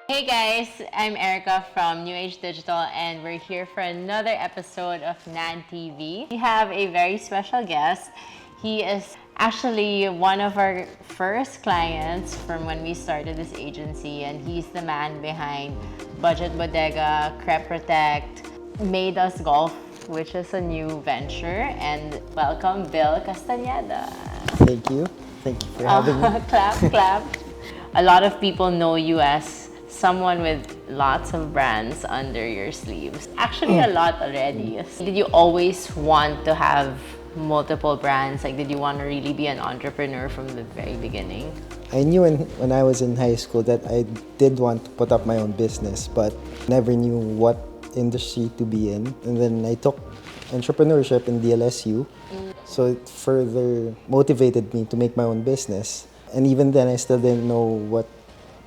Hey guys, I'm Erica from New Age Digital and we're here for another episode of NAD TV. We have a very special guest. He is actually one of our first clients from when we started this agency, and he's the man behind Budget Bodega, CREP Protect, Made Us Golf, which is a new venture. And welcome, Bill Castañeda. Thank you. Thank you for having me. Clap, clap. A lot of people know you as someone with lots of brands under your sleeves. Actually, a lot already. Did you always want to have multiple brands? Like, did you want to really be an entrepreneur from the very beginning? I knew when I was in high school that I did want to put up my own business, but never knew what industry to be in. And then I took entrepreneurship in DLSU, so it further motivated me to make my own business. And even then, I still didn't know what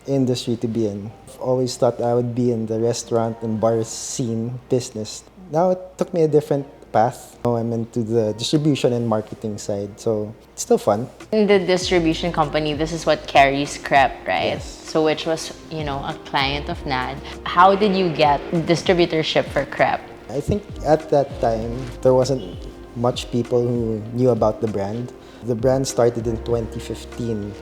industry to be in. I've always thought I would be in the restaurant and bar scene business. Now it took me a different path. Now I'm into the distribution and marketing side, so it's still fun. In the distribution company, this is what carries CREP, right? Yes. So which was, a client of NAD. How did you get distributorship for CREP? I think at that time, there wasn't much people who knew about the brand. The brand started in 2015.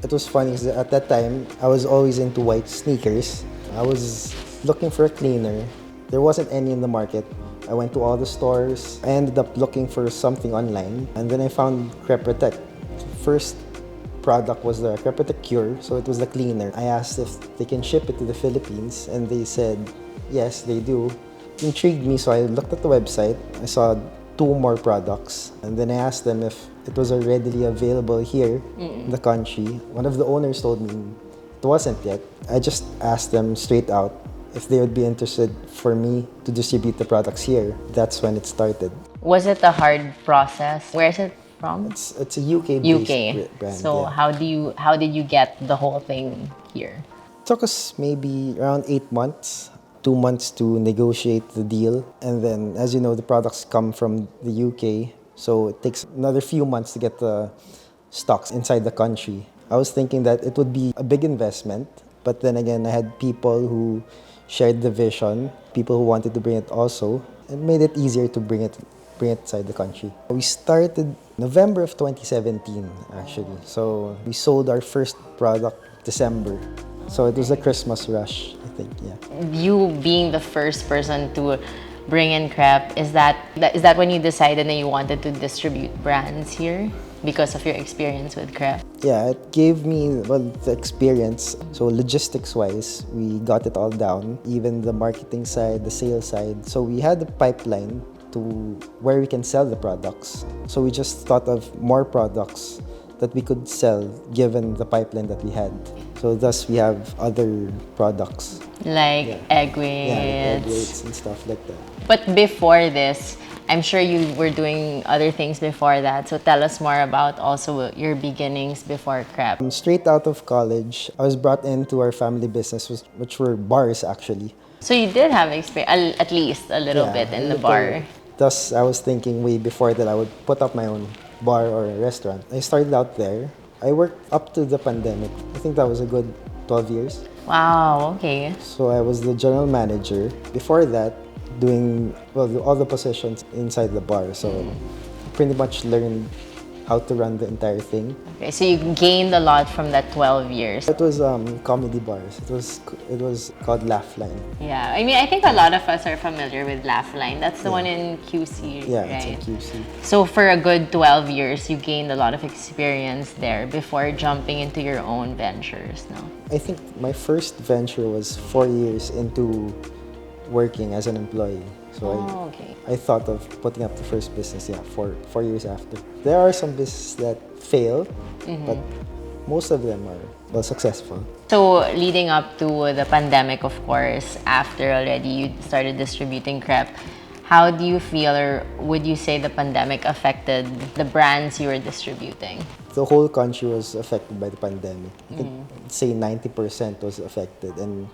It was funny because at that time, I was always into white sneakers. I was looking for a cleaner. There wasn't any in the market. I went to all the stores. I ended up looking for something online, and then I found CREP Protect. First product was the CREP Protect Cure, so it was the cleaner. I asked if they can ship it to the Philippines, and they said yes, they do. It intrigued me, so I looked at the website. I saw 2 more products, and then I asked them if it was readily available here in the country. One of the owners told me it wasn't yet. I just asked them straight out if they would be interested for me to distribute the products here. That's when it started. Was it a hard process? Where is it from? It's a UK-based UK. brand. So yeah. how did you get the whole thing here? It took us maybe around 8 months. 2 months to negotiate the deal, and then, as you know, the products come from the UK, so it takes another few months to get the stocks inside the country. I was thinking that it would be a big investment, but then again, I had people who shared the vision, people who wanted to bring it also. It made it easier to bring it inside the country. We started November of 2017, actually. So we sold our first product December. So it was a Christmas rush, I think, yeah. You being the first person to bring in CREP, is that when you decided that you wanted to distribute brands here because of your experience with CREP? Yeah, it gave me the experience. So logistics-wise, we got it all down, even the marketing side, the sales side. So we had the pipeline to where we can sell the products. So we just thought of more products that we could sell given the pipeline that we had. So thus we have other products. Like egg Yeah, egg whites. whites and stuff like that. But before this, I'm sure you were doing other things before that. So tell us more about also your beginnings before CREP. Straight out of college, I was brought into our family business, which were bars actually. So you did have experience, at least a little Yeah, bit in a the little. bar. Thus, I was thinking way before that I would put up my own bar or a restaurant. I started out there. I worked up to the pandemic. I think that was a good 12 years. Wow, okay. So I was the general manager. Before that, doing all the positions inside the bar. So pretty much learned how to run the entire thing. Okay, so you gained a lot from that 12 years. It was comedy bars. It was called Laugh Line. Yeah, I mean, I think a lot of us are familiar with Laugh Line. That's the one in QC, Yeah, right? it's a QC. So for a good 12 years, you gained a lot of experience there before jumping into your own ventures, no? I think my first venture was 4 years into working as an employee. So Okay. I thought of putting up the first business, 4 years after. There are some businesses that fail, but most of them are successful. So leading up to the pandemic, of course, after already you started distributing CREP, how do you feel, or would you say the pandemic affected the brands you were distributing? The whole country was affected by the pandemic. I think, say 90% was affected, and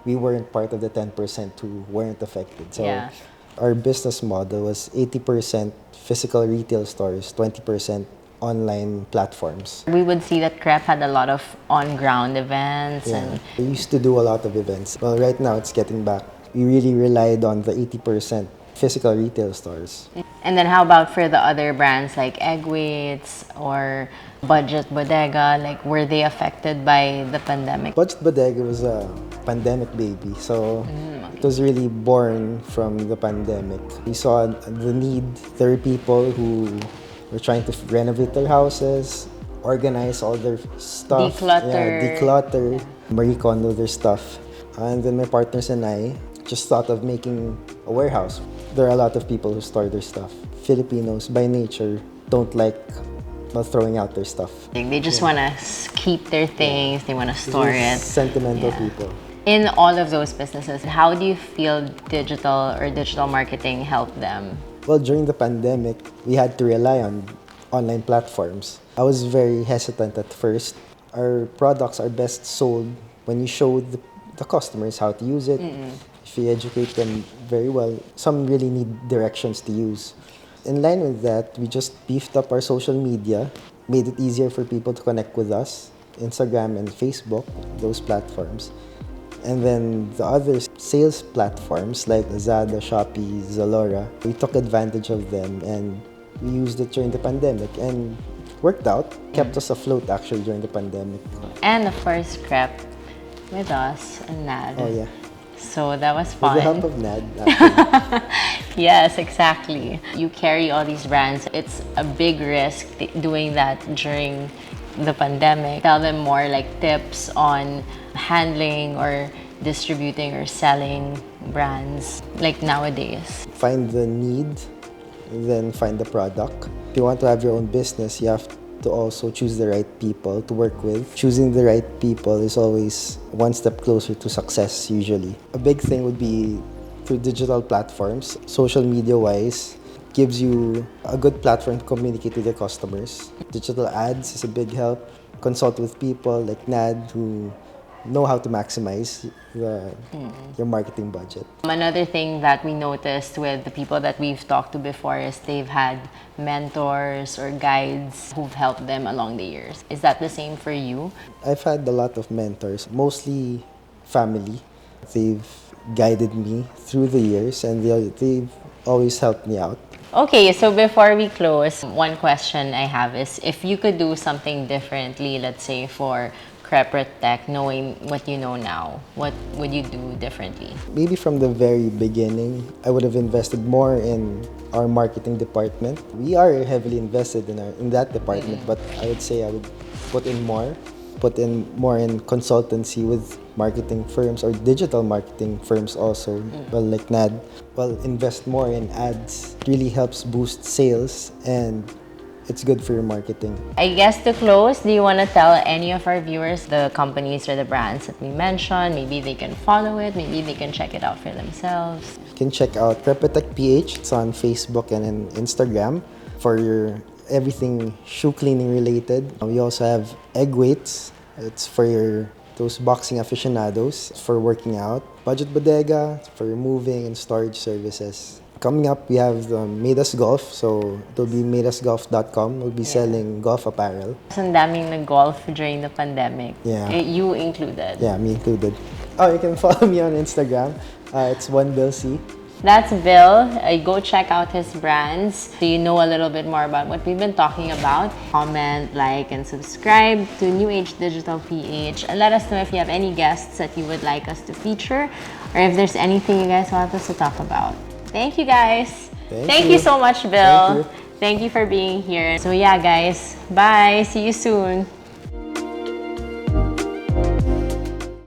we weren't part of the 10% who weren't affected. So Yeah. our business model was 80% physical retail stores, 20% online platforms. We would see that CREP had a lot of on-ground events and We used to do a lot of events. Well, right now it's getting back. We really relied on the 80% physical retail stores. And then how about for the other brands like Egg Waits or Budget Bodega? Like, were they affected by the pandemic? Budget Bodega was a pandemic baby, so it was really born from the pandemic. We saw the need. There were people who were trying to renovate their houses, organize all their stuff, declutter, Marie-Kondo their stuff. And then my partners and I just thought of making a warehouse. There are a lot of people who store their stuff. Filipinos, by nature, don't like throwing out their stuff. They just want to keep their things, they want to store it. Sentimental people. In all of those businesses, how do you feel digital marketing helped them? Well, during the pandemic, we had to rely on online platforms. I was very hesitant at first. Our products are best sold when you show the customers how to use it. If you educate them very well, some really need directions to use. In line with that, we just beefed up our social media, made it easier for people to connect with us, Instagram and Facebook, those platforms. And then the other sales platforms like Lazada, Shopee, Zalora, we took advantage of them and we used it during the pandemic and worked out, kept us afloat actually during the pandemic. And of course, CREP with us and NAD. Oh yeah. So that was fun. With the help of NAD, actually. Yes, exactly. You carry all these brands. It's a big risk doing that during the pandemic. Tell them more like tips on handling or distributing or selling brands like nowadays. Find the need, then find the product. If you want to have your own business, you have to also choose the right people to work with. Choosing the right people is always one step closer to success usually. A big thing would be through digital platforms. Social media-wise, gives you a good platform to communicate with your customers. Digital ads is a big help. Consult with people like NAD who know how to maximize your marketing budget. Another thing that we noticed with the people that we've talked to before is they've had mentors or guides who've helped them along the years. Is that the same for you? I've had a lot of mentors, mostly family. They've guided me through the years and they've always helped me out. Okay, so before we close, one question I have is if you could do something differently, let's say for CREP Protect, knowing what you know now, what would you do differently? Maybe from the very beginning, I would have invested more in our marketing department. We are heavily invested in that department, but I would say I would put in more in consultancy with marketing firms or digital marketing firms also, well, like NAD. Well, invest more in ads. It really helps boost sales and it's good for your marketing. I guess to close, do you want to tell any of our viewers the companies or the brands that we mentioned? Maybe they can follow it, maybe they can check it out for themselves. You can check out CREP Protect PH. It's on Facebook and on Instagram for your everything shoe cleaning related. We also have Egg Waits. It's for those boxing aficionados, for working out. Budget Bodega for moving and storage services. Coming up, we have Made Us Golf. So it'll be madeusgolf.com. We'll be selling golf apparel. Ang daming nag-golf during the pandemic. Yeah. You included. Yeah, me included. Oh, you can follow me on Instagram. It's OneBillC. That's Bill. Go check out his brands so you know a little bit more about what we've been talking about. Comment, like, and subscribe to New Age Digital PH. And let us know if you have any guests that you would like us to feature or if there's anything you guys want us to talk about. Thank you, guys. Thank you so much, Bill. Thank you. Thank you for being here. So yeah, guys. Bye. See you soon.